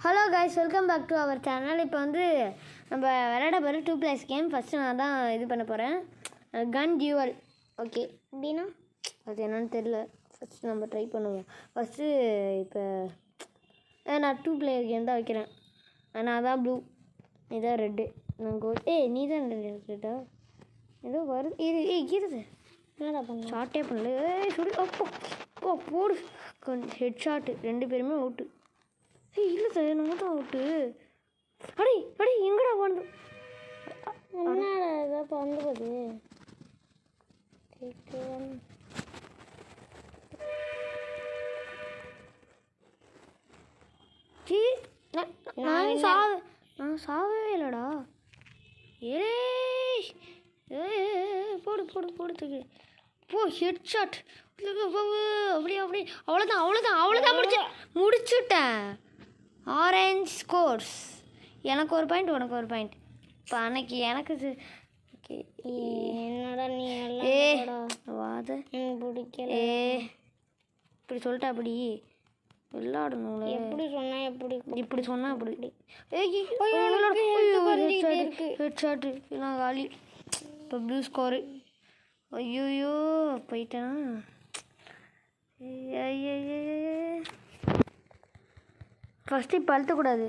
Hello guys, welcome back to our channel. இப்போ வந்து நம்ம விளையாட போகிற 2 பிளேஸ் கேம். ஃபஸ்ட்டு நான் தான் இது பண்ண போகிறேன், கன் டியூவல். ஓகே, அப்படின்னா அது என்னன்னு தெரில. ஃபஸ்ட்டு நம்ம ட்ரை பண்ணுவோம். ஃபஸ்ட்டு இப்போ நான் 2 பிளேயர் கேம் தான் வைக்கிறேன். நான் தான் ப்ளூ, நீ தான் ரெட்டு, நான் கோல்டு. நீ தான் ரெட்டா? ஏதோ வருது. இருது என்னடா பண்ண ஷார்ட்டே பண்ணல. சுடு அப்போ போடு. ஹெட் ஷாட்டு, 2 பேருமே அவுட்டு. இல்லை சார், நம்ம தான் அவுட்டு. அடி எங்கடா வந்து என்னடா இதாக பண்ணுறது? நான் சாவே இல்லைடா. போடு போடு போடு தூக்கி போ. Head shot. அப்படி அவ்வளோதான் முடிச்சுட்டேன். Orange scores. எனக்கு ஒரு பாயிண்ட், உனக்கு ஒரு பாயிண்ட். இப்போ அன்னைக்கு எனக்கு ஓகே. என்னடா நீ வாத பிடிக்கல. இப்படி சொல்லிட்டா அப்படி விளாடணும். இப்படி சொன்னா அப்படி ஹெட் ஷாட்டு நான் காலி. இப்போ ப்ளூ ஸ்கோரு. ஐயோ போயிட்டேன். ஃபஸ்ட்டு இப்போ அழுத்தக்கூடாது,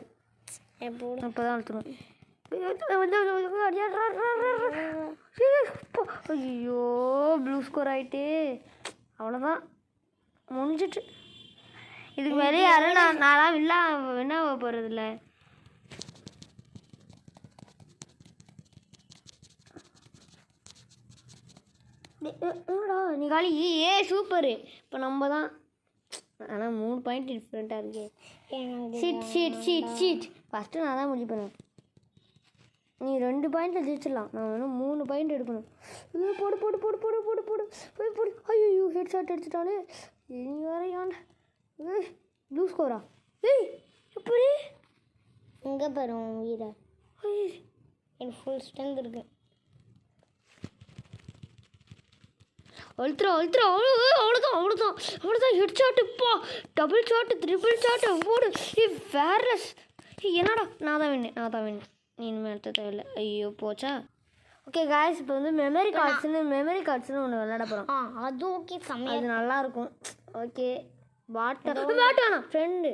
இப்போ தான் அழுத்தணும். ஐயோ ப்ளூ ஸ்கோர் ஆகிட்டு அவ்வளோதான், முடிஞ்சிட்டு. இதுக்கு மேலே யாரும் நான் என்ன போகிறதில்ல. நீ காலி. சூப்பரு. இப்போ நம்ம தான். ஆனால் 3 பாயிண்ட் டிஃப்ரெண்ட்டாக இருக்கு. சீட் ஃபஸ்ட்டு நான் தான் முடிவு பண்ணுவேன். நீ 2 பாயிண்டில் ஜெயிச்சிடலாம், நான் வேணும் 3 பாயிண்ட் எடுக்கணும். போடு போடு போடு போடு போடு போடு போய் போடு. ஐயோ ஹெட் ஷாட் எடுத்துட்டாலே. இனி வரையாண்ட ப்ளூ ஸ்கோரா? எப்படி இங்கே பாரு வீரா. எனக்கு ஃபுல் ஸ்ட்ரென்த் இருக்கு. அவ்வளோதான் ஹெட் ஷாட்டு. இப்போ டபுள் ஷாட்டு, ட்ரிபிள் ஷாட்டு போடு. வேர்லெஸ். என்னடா நான் தான் வேணும். நீ இனிமேல் எடுத்த தேவையில்லை. ஐயோ போச்சா. ஓகே காய்ஸ், இப்போ வந்து மெமரி கார்ட்ஸ்னு ஒன்று விளையாட போகிறோம். அது ஓகே, அது நல்லாயிருக்கும். ஓகே, பாட் வேணாம் ஃப்ரெண்டு.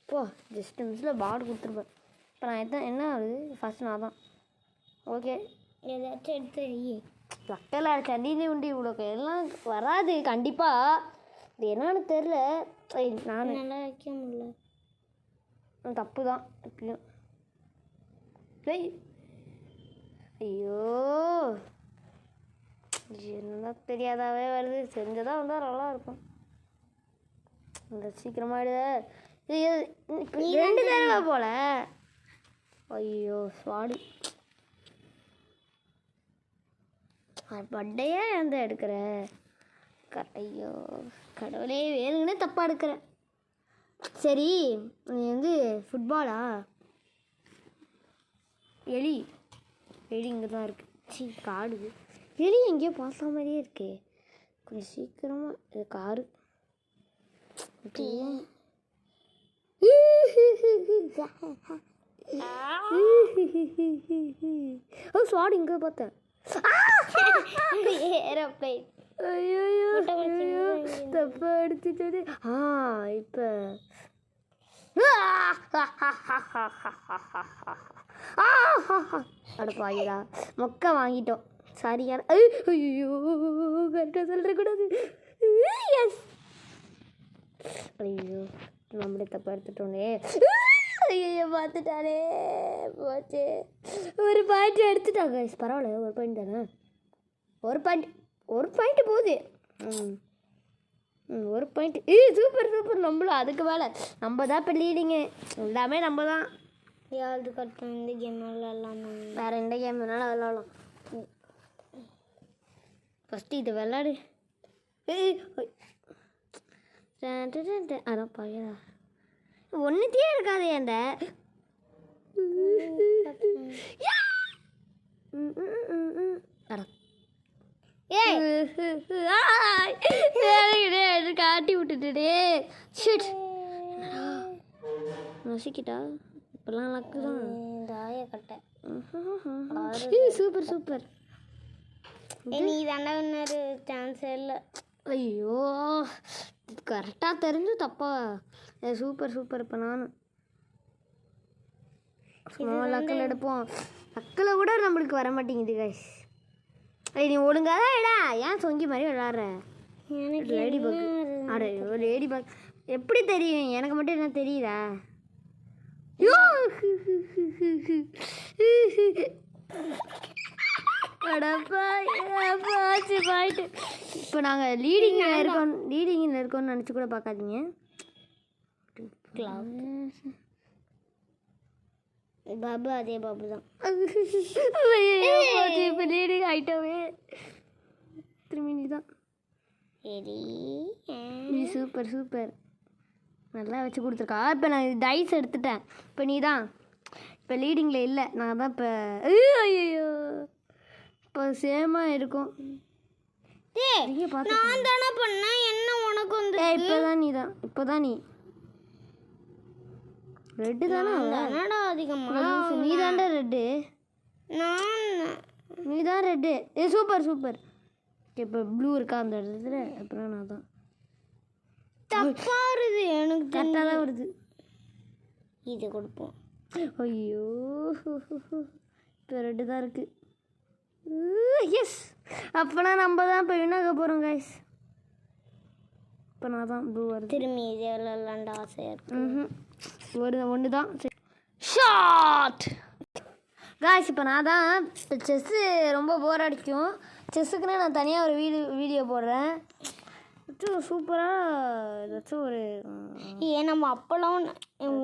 போ, ஜஸ்ட் மிஸ்ஸில் பாட் கொடுத்துருப்பேன். இப்போ நான் என்ன ஆகுது? ஃபஸ்ட்டு நான் தான். ஓகே, ஏதாச்சும் எடுத்து லக்கெல்லாம் அடிச்சண்டி உண்டி இவ்வளோக்கு எல்லாம் வராது கண்டிப்பாக. இது என்னன்னு தெரில. நான் நல்லா வைக்க முடியல, தப்பு தான் எப்பயும். ஐயோ என்னதான் தெரியாதாவே வருது. செஞ்சதாக வந்தால் நல்லாயிருக்கும். இந்த சீக்கிரமாகிடு. இது 2 தடவை போல். ஐயோ ஸ்வாடி, பட்டையா அந்த எடுக்கிற. ஐயோ கடவுளே, வேணுங்கன்னே தப்பாக எடுக்கிற. சரி, நீ வந்து ஃபுட்பாலா? எலி இங்கே தான் இருக்குது. காடு. எலி எங்கேயோ பார்த்த மாதிரியே இருக்கே. கொஞ்சம் சீக்கிரமாக. இது காரு. ஸ்வாட் இங்கே பார்த்தேன். ஏரோப்ளேன். ஐயோ தப்பா அடிச்சுட்டு. இப்போ அடப்பாயிடா, மொக்க வாங்கிட்டோம். சரியான. ஐயோ கரெக்டாக சொல்லக்கூடாது. எஸ். ஐயோ நம்மளே தப்பா எடுத்துட்டோனே. ஐயோ பார்த்துட்டானே, போச்சு. ஒரு பாயிண்ட் எடுத்துட்டாங்க. பரவாயில்ல, ஒரு பாயிண்ட் தானே. ஒரு பாயிண்ட் போகுது. ஒரு பாயிண்ட். சூப்பர். நம்மளும் அதுக்கு மேலே நம்ம தான் இப்போ லீடிங்கு. எல்லாமே நம்ம தான். யாருக்கு கட்டும் இந்த கேம் விளாட்லாம். வேறு எந்த கேம் வேணாலும் விளாட்லாம். ஃபஸ்ட்டு இது விளாடு. அதான் பையடா, ஒன்றுத்தையே இருக்காது. ஏண்ட காட்டி விட்டுட்டே. நசுக்கிட்டா இப்போல்லாம் லக்கு தான். தாயக்கட்டை சூப்பர் சூப்பர். நீ தாண்டா இன்னொரு சான்ஸே இல்லை. ஐயோ கரெக்டாக தெரிஞ்சு தப்பா. Super super. இப்போ நான் லக்கில் எடுப்போம். லக்கில் கூட நம்மளுக்கு வர மாட்டேங்குது கைஸ். நீ ஒழுங்காக தான் இடா, ஏன் சொங்கி மாதிரி விளாட்ற? Lady buck. அட லேடி பக் எப்படி தெரியும்? எனக்கு மட்டும் என்ன தெரியுதா? இப்போ நாங்கள் லீடிங்கில் இருக்கோம்னு நினச்சி கூட பார்க்காதீங்க. பாபு அதே பாபு தான். இப்போ லீடிங் ஆகிட்டவே திரும்பி நீ தான். Super super. நல்லா வச்சு கொடுத்துருக்கா. இப்போ நான் டைஸ் எடுத்துட்டேன். இப்போ நீ தான் இப்போ லீடிங்கில் இல்லை, நான் தான் இப்போ. ஐயோ இப்போ சேமாக இருக்கும். நான் தானே பண்ணேன், என்ன உனக்கு வந்து? இப்போதான் நீ தான். இப்போதான் நீ ரெட்டு தானே. என்னடா அதிகமாக நீ தாண்டா ரெட்டு. நீ தான் ரெட்டு. Super super. இப்போ ப்ளூ இருக்கா அந்த இடத்துல. அப்புறம் நான் தான். தப்பா வருது எனக்கு. கரெக்டாக தான் வருது. இது கொடுப்போம். ஐயோ இப்போ ரெட்டு தான் இருக்கு. எஸ் அப்போனா நம்ம தான் இப்போ வினாக போகிறோம் கைஸ். இப்போ நான் தான் ப்ளூ வருது. திரும்பி இதே விளாட்லாண்டா ஆசையாக இருக்கு. ஒன்று தான் ஷாட் காய்ஸ். இப்போ நான் தான். இப்போ செஸ்ஸு ரொம்ப போர் அடிக்கும். செஸ்ஸுக்குன்னே நான் தனியாக ஒரு வீடியோ போடுறேன். சூப்பராக ஏதாச்சும் ஒரு நம்ம அப்போலாம்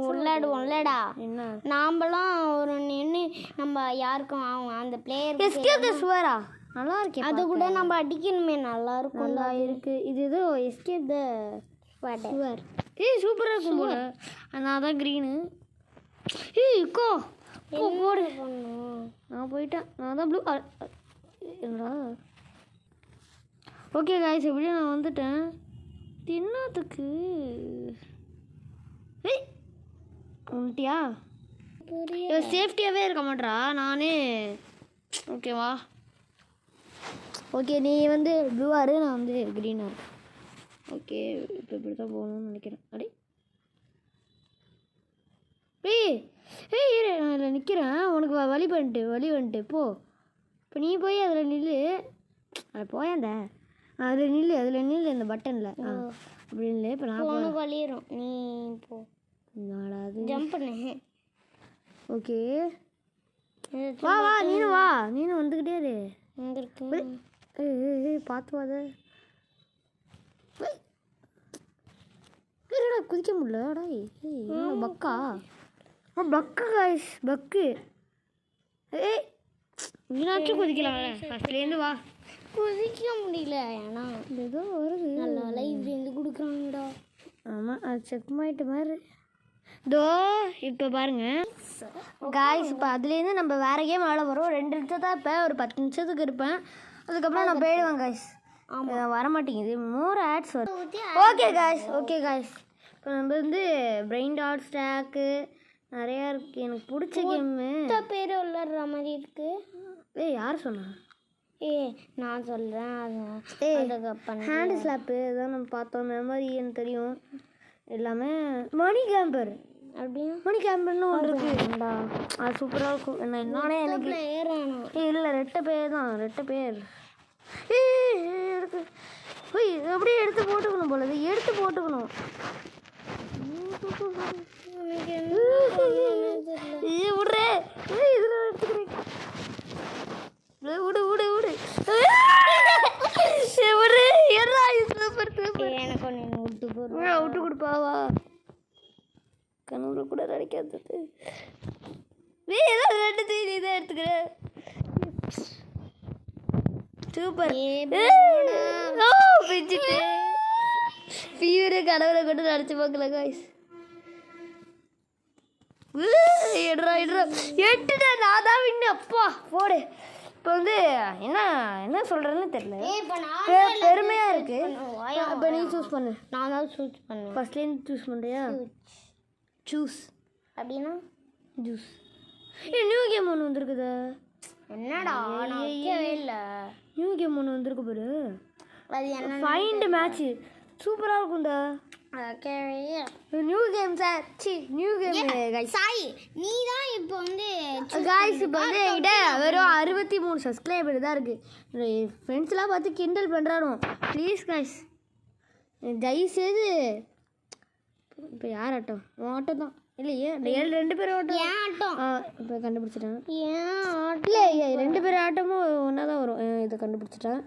விளையாடுவோம்லடா. என்ன நாம்பலாம் ஒரு நின்று நம்ம யாருக்கும் ஆகும் அந்த பிளேயர் எஸ்கேப் த சுவரா நல்லா இருக்கே. அது கூட நம்ம அடிக்கணுமே, நல்லா இருக்கும். நல்லா இருக்குது. இது ஏதோ எஸ்கேப் த சுவர். சூப்பராக இருக்கும் போல. நான் தான் க்ரீனு. கோ போடு. நான் போயிட்டேன். நான் தான் ப்ளூ. என்னடா. ஓகே காய்ஸ் எப்படியும் நான் வந்துட்டேன். தின்னத்துக்கு வந்துட்டியா? சேஃப்டியாகவே இருக்க மாட்டா நானே. ஓகேவா? ஓகே நீ வந்து ப்ளூவாரு, நான் வந்து க்ரீனாரு. ஓகே இப்போ இப்படி தான் போகணும்னு நினைக்கிறேன். அடே நான் அதில் நிற்கிறேன். உனக்கு வழி வந்துட்டு போ. இப்போ நீ போய் அதில் நில்லு. அது போயாண்ட அதில் நில்லு இந்த பட்டனில் அப்படி இல்லை. இப்போ நான் வழியிடும். நீ போ. நாடாது ஜம்ப் பண்ணு. ஓகே வா நீனும் வந்துக்கிட்டே இரு. பார்த்து வாத. குதிக்க முடியலடா. பக்கா காய்ஸ் பக்கு. நீனாச்சும் குதிக்கலாம். ஃபஸ்ட்லேருந்து வா. குதிக்க முடியல. ஏன்னா ஏதோ வருது. நல்லா லைவ்லேருந்து கொடுக்குறாங்கடா. ஆமாம் அது செக் பாயிண்ட் மாதிரி. தோ இப்போ பாருங்க காய்ஸ். இப்போ அதுலேருந்து நம்ம வேற கேம் விளாட போகிறோம். 2 நிமிஷம் தான். இப்போ ஒரு 10 நிமிஷத்துக்கு இருப்பேன். அதுக்கப்புறம் நான் போயிடுவேன் காய்ஸ். வரமாட்டேங்குது. மோர் ஆட்ஸ் வரும். ஓகே காய்ஸ் இப்போ நம்ம வந்து பிரெயின் டாட் ஸ்டாக்கு நிறையா இருக்குது. எனக்கு பிடிச்ச கேமு பேர் விளாட்ற மாதிரி இருக்கு. யார் சொன்னா? நான் சொல்கிறேன். ஹேண்ட் ஸ்லாப்பு இதான் நம்ம பார்த்தோம். மெமரி எனக்கு தெரியும் எல்லாமே. மணி கேம்பர் அப்படியா? மணி கேம்பர்னு ஒன்று இருக்குடா. அது சூப்பராக இருக்கும். நானே எனக்கு இல்லை ரெட்டை பேர் இருக்கு. அப்படியே எடுத்து போட்டுக்கணும் போல. எடுத்து போட்டுக்கணும். விடுறே இதில் எடுத்துக்கிறேன். விடு எனக்கு ஒன்று விட்டு கொடுப்பாவா? கனவுல கூட நினைக்காது. ஏதாவது 2 தீனி இதை எடுத்துக்கிறேன். சூப்பர். பிச்சுட்டு ஃபீவரு கனவுல கொண்டு நினச்சி பார்க்கல காய்ஸ். எட்டுடா நான் தான் வின்னு. அப்பா போடு. இப்போ வந்து என்ன சொல்கிறேன்னு தெரியல. பெருமையாக இருக்கு. இப்போ நீ சூஸ் பண்ணு. நான் தான் சூஸ் பண்ணேன். ஃபர்ஸ்ட்லேருந்து சூஸ் பண்ணுறியா? சூஸ் அப்படின்னா ஜூஸ். நியூ கேம் ஒன்று வந்திருக்குது. என்னடா நான் வைக்கவே இல்லை. நியூ கேம் ஒன்று வந்திருக்கு பாரு. அது என்ன ஃபைண்ட் மேட்ச் சூப்பராக இருக்கும்டா. New game sir. New game Sai நீ தான் இப்போ வந்து காய்ஸ். இப்போ வந்து என்கிட்ட வெறும் 63 சப்ஸ்கிரைபர் தான் இருக்குது. ஃப்ரெண்ட்ஸ்லாம் பார்த்து கிண்டல் பண்ணுறானோ. ப்ளீஸ் காய்ஸ் தயவுசெய்து. இப்போ யார் ஆட்டம்? உன் ஆட்டம் தான் இல்லையே. 2 பேரும் ஆட்டம். ஏன் ஆட்டம்? இப்போ கண்டுபிடிச்சிட்டேன். ஏன் இல்லை 2 பேர் ஆட்டமும் ஒன்றா தான் வரும். இதை கண்டுபிடிச்சிட்டேன்.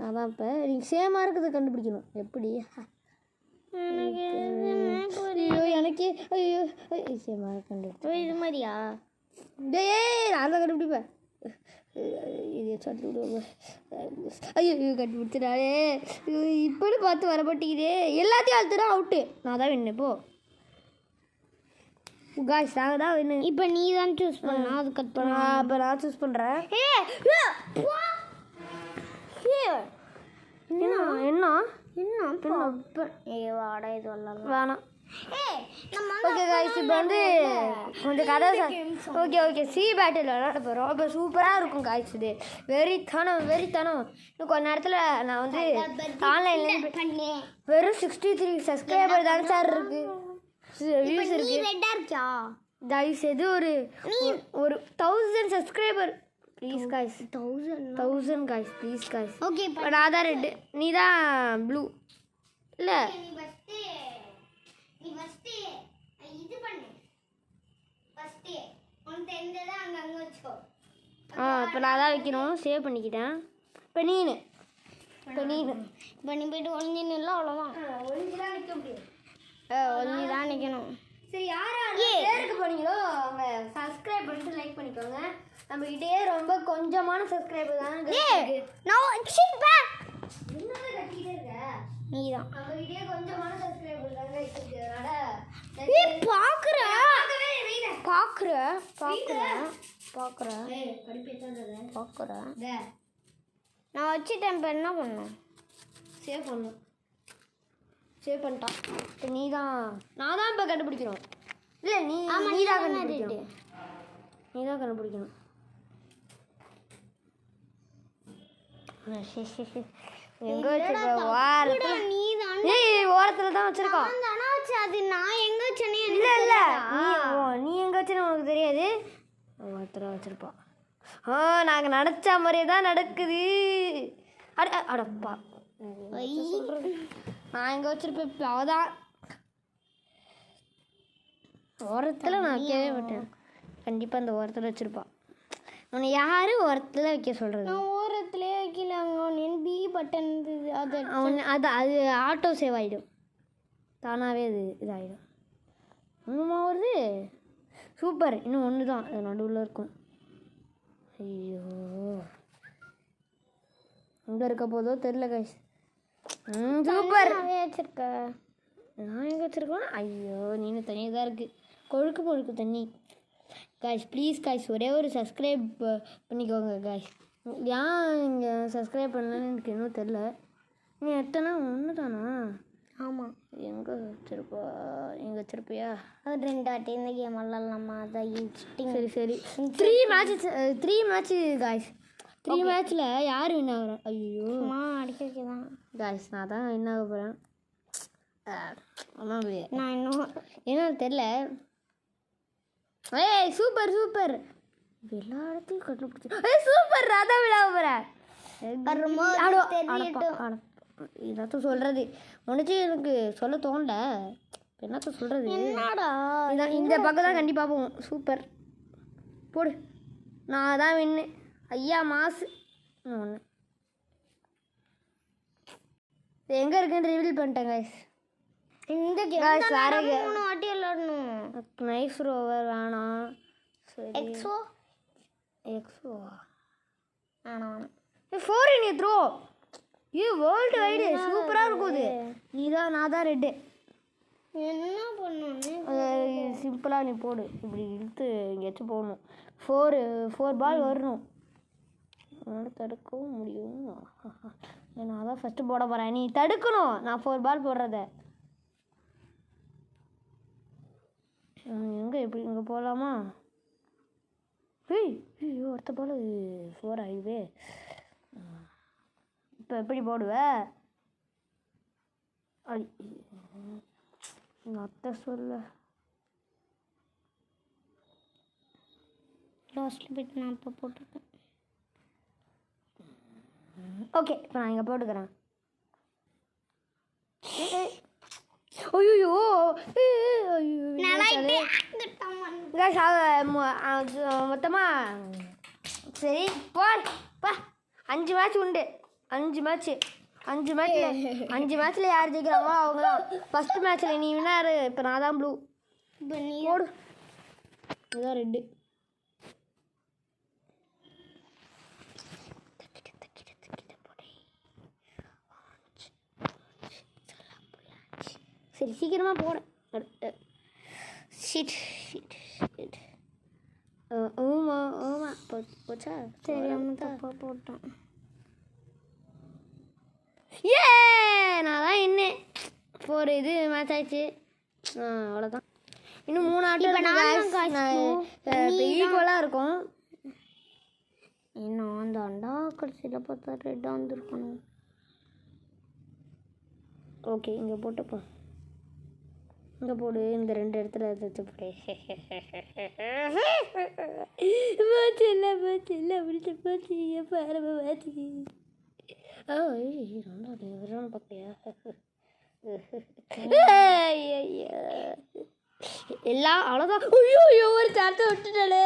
அதான் இப்போ நீங்கள் சேமாக இருக்கிறத கண்டுபிடிக்கணும். எப்படி? ஐயோ எனக்கே ஐயோ சேமாக கண்டுபிடிச்சோம். இது மாதிரியா? டேய் நான் தான் கண்டுபிடிப்பேன். இது சொல்லி விடுவோம். ஐயோ கண்டுபிடிச்சிடாரே. இப்படி பார்த்து வர மாட்டேங்குதே. எல்லாத்தையும் அழுத்துனா அவுட்டு. நான் தான் வின்னு. இப்போ காய்ஸ் நாங்கள் தான் வின்னு. இப்போ நீ தான் சூஸ் பண்ணா. அது கட் இப்போ நான் சூஸ் பண்ணுறேன். என்ன வாடா இது வரலாம் வேணாம். ஓகே காய்ஸ் இப்போ வந்து கொஞ்சம் கதை. ஓகே சி பேட்டில் விளாட போகிறோம். இப்போ சூப்பராக இருக்கும் காய்ஸ். இது வெறித்தனம். இன்னும் கொஞ்ச நேரத்தில் நான் வந்து ஆன்லைனில் வெறும் 63 சப்ஸ்கிரைபர் தானே சார் இருக்குது. வியூஸ் இருக்குது. தயவுசெய்து ஒரு 1000 subscriber please guys. 1000 guys please guys. Okay இப்போ நான் தான் ரெட்டு, நீ தான் ப்ளூ. இல்லை நீ ஃபர்ஸ்ட் இது பண்ணு. ஃபர்ஸ்ட் உனக்கு தெரிஞ்சத அங்க வச்சுக்கோ. இப்போ நான் தான் வைக்கணும். சேவ் பண்ணிக்கிட்டேன். இப்போ நீ போயிட்டு ஒளிஞ்சின்னு அவ்வளோதான். ஒளிஞ்சுதான் நிற்க முடியும். ஒளிஞ்சுதான் நிற்கணும். சரி யார் பேருக்கு போனீங்களோ அவங்க சப்ஸ்கிரைப் பண்ணிட்டு லைக் பண்ணிக்கோங்க. நம்மகிட்டே ரொம்ப கொஞ்சமான சப்ஸ்கிரைபர் தான். நீதான் நம்மகிட்டே கொஞ்சமான சப்ஸ்கிரைபர் தாங்க இருக்கிறதுனால பார்க்குறேன். நான் வச்சுட்டேன். இப்போ என்ன பண்ணணும்? சேவ் பண்ணணும். சேவ் பண்ணிட்டான். இப்போ நான் தான் இப்போ கண்டுபிடிக்கணும். இல்லை நீ தான் கண்டுபிடிக்கணும். எங்க வச்சிருக்க? ஓரத்துல தான் வச்சிருக்கோம். அது நான் எங்க வச்சேனே இல்ல நீ எங்க வச்சேன்னு உனக்கு தெரியாது. ஓரத்துல வச்சிருப்பான். நாங்க நினைச்ச மாதிரியே தான் நடக்குது. அடப்பா நான் எங்க வச்சிருப்பேன். அவதான் ஓரத்துல நான் வைக்கவே மாட்டேன். கண்டிப்பா அந்த ஓரத்துல வச்சிருப்பான். உன்னை யாரு ஓரத்துல வைக்க சொல்றது? நான் ஓரத்துலேயே வைக்கலாங்க. பி பட்டன் அது ஆட்டோ சேவ் ஆகிடும். தானாகவே அது இதாகிடும். இன்னுமா வருது? சூப்பர். இன்னும் ஒன்று தான் அது நடுவில் இருக்கும். ஐயோ எங்கே இருக்க போதோ தெரில கைஸ். சூப்பர். வச்சிருக்க நான் எங்கே வச்சுருக்கேன்? ஐயோ நீனு தனியாக தான் இருக்குது. கொழுக்கு தண்ணி. காய்ஸ் ப்ளீஸ் காய்ஸ் ஒரே ஒரு சப்ஸ்கிரைப் பண்ணிக்கோங்க காய்ஸ். ஏன் இங்கே சப்ஸ்கிரைப் பண்ணலன்னு எனக்கு இன்னும் தெரில. நீ எத்தனை ஒன்று தானா? ஆமாம். எங்கே வச்சிருப்பியா? அது 2 வாட்டி இந்த கேம் விளாட்லாமா? அதான் சரி 3 மேட்ச் காய்ஸ். 3 மேட்ச்சில் யார் வின் ஆகுறேன்? ஐயோ அடிக்க தான் காய்ஸ் நான் தான் வின் ஆக போகிறேன். நான் இன்னும் என்னன்னு தெரில. சூப்பர் எல்லா இடத்தையும் கண்டுபிடிச்சி சூப்பர். நான் தான் விழாவ போகிறேன். என்னத்த சொல்கிறது? உனச்சு எனக்கு சொல்ல தோணல. என்னத்த சொல்கிறது? இந்த பக்கம் தான் கண்டிப்பாக போவோம். சூப்பர் போடு. நான் தான் வின்னு. ஐயா மாசு. ஒன்று எங்கே இருக்குன்னு ரிவீல் பண்ணிட்டேன் கைஸ். இந்த கேம் வேற 3 வாட்டி விளையாடணும். நைஸ் ரோவர் வேணாம். எக்ஸோ வேணாம். 4 இன் த்ரோ. வேர்ல்டு வைடு சூப்பராக இருக்கும். இது நான் தான் ரெட்டு. என்ன பண்ணணும்? சிம்பிளாக நீ போடு. இப்படி இழுத்து எங்கேயாச்சும் போடணும். 4 பால் வரணும். என்னால் தடுக்கவும் முடியும். நான் தான் ஃபஸ்ட்டு போட போகிறேன். நீ தடுக்கணும். நான் 4 பால் போடுறத. எங்கே எப்படி இங்கே போகலாமா? ஐயோ ஒருத்த போல 4 ஆகுது. இப்போ எப்படி போடுவ? எங்கள் அத்தை சொல்ல லாஸ்ட்டில் போய்ட்டு நான் இப்போ போட்டிருக்கேன். ஓகே இப்போ நான் இங்கே போட்டுக்கிறேன். ஐயோ மொத்தமாக சரி பா 5 மேட்ச் உண்டு. 5 மேட்ச்சில் யார் ஜெயிக்கிறாங்களோ அவங்க தான். ஃபஸ்ட்டு மேட்ச்சில் நீ வின்னாரு. இப்போ நான் தான் ப்ளூ. போடு. இதுதான் ரெட்டு. சரி சீக்கிரமாக போகிறேன். ஆமா போச்சா? சரி தப்பா போட்டேன். ஏ நான் தான் இன்னும் 4 இது மேட்ச் ஆயிடுச்சு. அவ்வளோதான். இன்னும் 3 ஆட்டம் ஈக்குவலாக இருக்கும். இன்னும் அந்த அண்டா கடைசியில் பார்த்தா ரெட்டாக வந்துருக்கணும். ஓகே இங்கே போட்டுப்பா. இங்கே போடு. இந்த 2 இடத்துல வச்சு போடு. போச்சு பாரு போச்சு. பார்க்கலையா? எல்லாம் அவ்வளோதான். ஐயோ ஒரு சார்த்தை விட்டுட்டானே.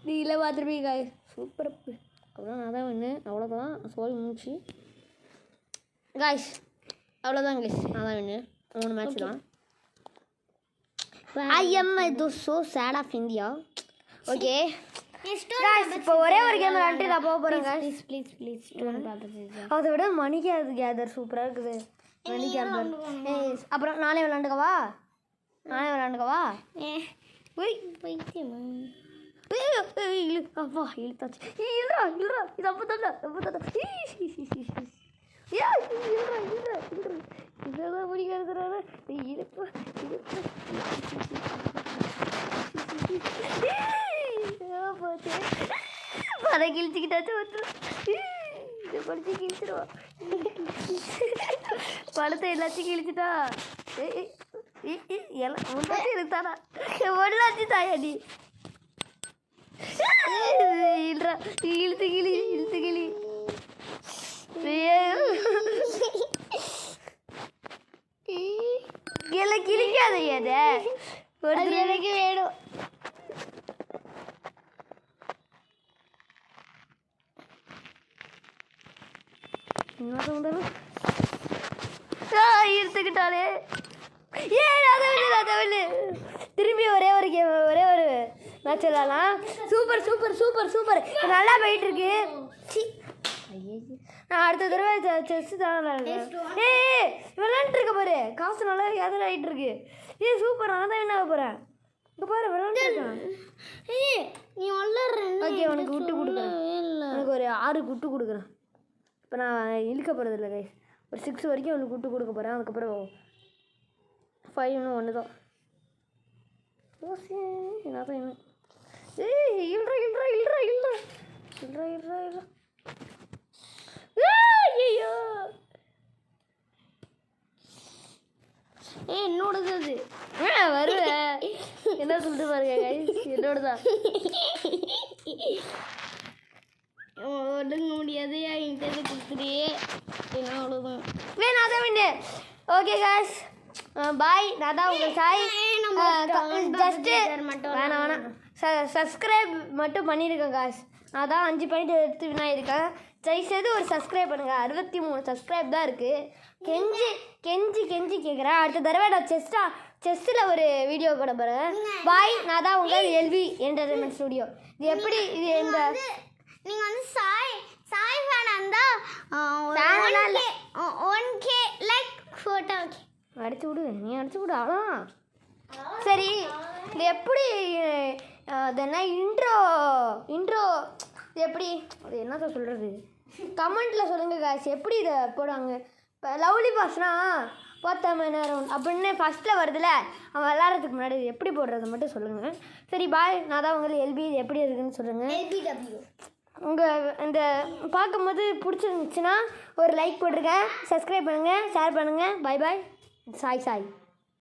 நீங்களே பார்த்துருப்பீங்க. சூப்பர். அப்புறம் நான் தான் ஒன்று. அவ்வளோதான். சோழி முடிச்சு காய்ஸ். அவ்வளோதான் கைஸ். நான் தான் ஒன்று. 3 மேட்ச் தான். I am so sad of India. Okay இப்போ ஒரே ஒரு கேம் விளாண்டு நான் போக போகிறேங்க. ப்ளீஸ் அதை விட மணி கேதர் சூப்பராக இருக்குது. மணி கேதர். அப்புறம் நானே விளாண்டுக்கவா? அப்பா இழுத்தாச்சு. இல்லைடா இது அப்போ தாண்டா இதெல்லாம் பிடிக்கிறதுனால இழுப்பு போச்சு. படம் கிழிச்சிக்கிட்டாச்சு வந்துடும். இதை படிச்சு கிழிச்சிடுவான். படத்தை எல்லாத்தையும் கிழிச்சிட்டா. எல்லாம் முன்னாடி இருந்தானா ஒன்றாச்சு தாயா நீ. இல்லைடா இழுத்து கிளி எல்லாம் கிழிக்காத. ஒரு எனக்கு வேணும். இழுத்துக்கிட்டாலே திரும்பி ஒரே ஒரு மேட்ச் விளாடலாம். சூப்பர் நல்லா போயிட்டு இருக்கு. நான் அடுத்த தடவை செஸ் தான் விளாண்டுட்டு இருக்க பாரு. காசு நல்லா எதில் ஆகிட்டு இருக்கு. சூப்பர். நான் தான் என்ன போகிறேன். இங்கே பாரு விளாண்டுருக்கேன். ஓகே உனக்கு விட்டு கொடுக்குறேன். எனக்கு ஒரு 6 குட்டு கொடுக்குறேன். இப்போ நான் இழுக்க போகிறது இல்லை கைஸ். ஒரு 6 வரைக்கும் அவனுக்கு விட்டு கொடுக்க போகிறேன். அதுக்கப்புறம் 5 1 தான். என்ன தான் இன்னும் இல்லைடா ஐயோ என்னோடது அது. வருவேன் என்ன சொல்லிட்டு பாருங்க கைஸ். என்னோடதான். ஒடுங்க முடியாது. என்கிட்ட கொடுத்துறியே என்ன அவ்வளோதான். வேணும் அதான் வேணும். Okay guys bye. நான் தான் உங்கள் சாய். ஜஸ்ட்டு வேணாம் சப்ஸ்கிரைப் மட்டும் பண்ணியிருக்கேன் காய்ஸ். நான் தான் 5 பாயிண்ட் எடுத்து வினாயிருக்கேன். தயவுசெய்து ஒரு சப்ஸ்கிரைப் பண்ணுங்கள். 63 சப்ஸ்கிரைப் தான் இருக்குது. கெஞ்சி கேட்குறேன். அடுத்த தடவை நான் செஸ்ஸில் ஒரு வீடியோ போட போகிறேன். பாய். நான் தான் உங்கள் எல்வி என்டர்டைன்மெண்ட் ஸ்டுடியோ. இது எப்படி இது இந்த நீங்கள் வந்து சாய் ஃபேனாக இருந்தால் 1K லைக் ஃபோட்டோ அடிச்சு விடு. நீ அடிச்சு விடு. அவ்வளோ சரி. இது எப்படி அது என்ன இன்ட்ரோ இது எப்படி அது என்ன சொல்கிறது கமெண்ட்டில் சொல்லுங்கள் காய்ஸ். எப்படி இதை போடுவாங்க? இப்போ லவ்லி பாஸ்னா 4th ரவுண்ட் அப்படின்னு ஃபஸ்ட்டில் வருதுல்ல, அவன் விளாட்றதுக்கு முன்னாடி இது எப்படி போடுறது மட்டும் சொல்லுங்கள். சரி பாய். நான் தான் உங்களுக்கு எல்பி இது எப்படி இருக்குன்னு சொல்லுங்கள். LBW. உங்கள் இந்த பார்க்கும்போது பிடிச்சிருந்துச்சுன்னா ஒரு லைக் போட்டிருக்கேன், சப்ஸ்கிரைப் பண்ணுங்கள், ஷேர் பண்ணுங்கள். பாய் பாய். சாய்.